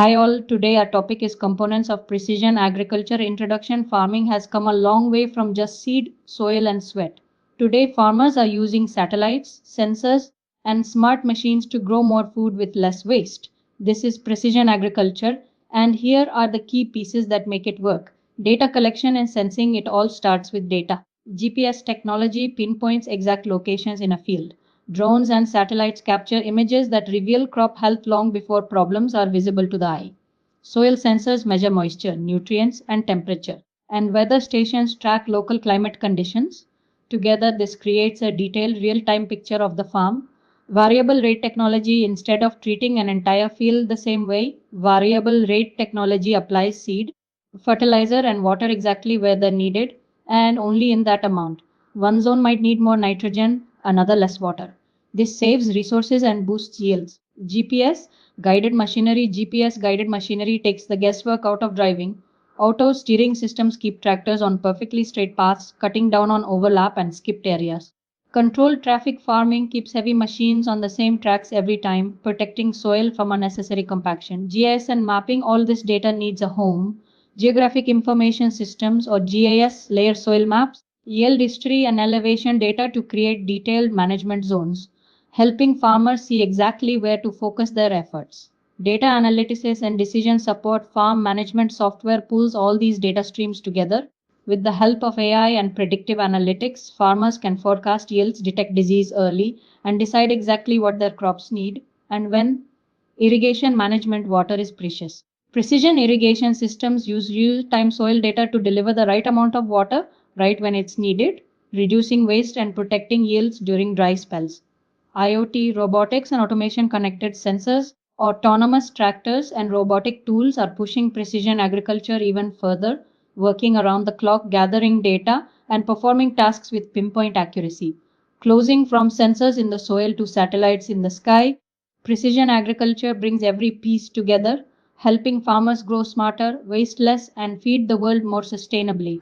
Hi all, today our topic is components of precision agriculture introduction. Farming has come a long way from just seed, soil and sweat. Today farmers are using satellites, sensors and smart machines to grow more food with less waste. This is precision agriculture and here are the key pieces that make it work. Data collection and sensing, it all starts with data. GPS technology pinpoints exact locations in a field. Drones and satellites capture images that reveal crop health long before problems are visible to the eye. Soil sensors measure moisture, nutrients, and temperature, and weather stations track local climate conditions. Together, this creates a detailed real time picture of the farm. Variable rate technology, instead of treating an entire field the same way, variable rate technology applies seed, fertilizer, and water exactly where they're needed and only in that amount. One zone might need more nitrogen, another less water. This saves resources and boosts yields. GPS guided machinery takes the guesswork out of driving. Auto steering systems keep tractors on perfectly straight paths, cutting down on overlap and skipped areas. Controlled traffic farming keeps heavy machines on the same tracks every time, protecting soil from unnecessary compaction. GIS and mapping, all this data needs a home. Geographic Information Systems or GIS layer soil maps, yield history and elevation data to create detailed management zones, helping farmers see exactly where to focus their efforts. Data analysis and decision support, farm management software pulls all these data streams together. With the help of AI and predictive analytics, farmers can forecast yields, detect disease early, and decide exactly what their crops need and when. Irrigation management, water is precious. Precision irrigation systems use real-time soil data to deliver the right amount of water right when it's needed, reducing waste and protecting yields during dry spells. IoT, robotics and automation connected sensors, autonomous tractors and robotic tools are pushing precision agriculture even further, working around the clock, gathering data and performing tasks with pinpoint accuracy. Closing from sensors in the soil to satellites in the sky, precision agriculture brings every piece together, helping farmers grow smarter, waste less, and feed the world more sustainably.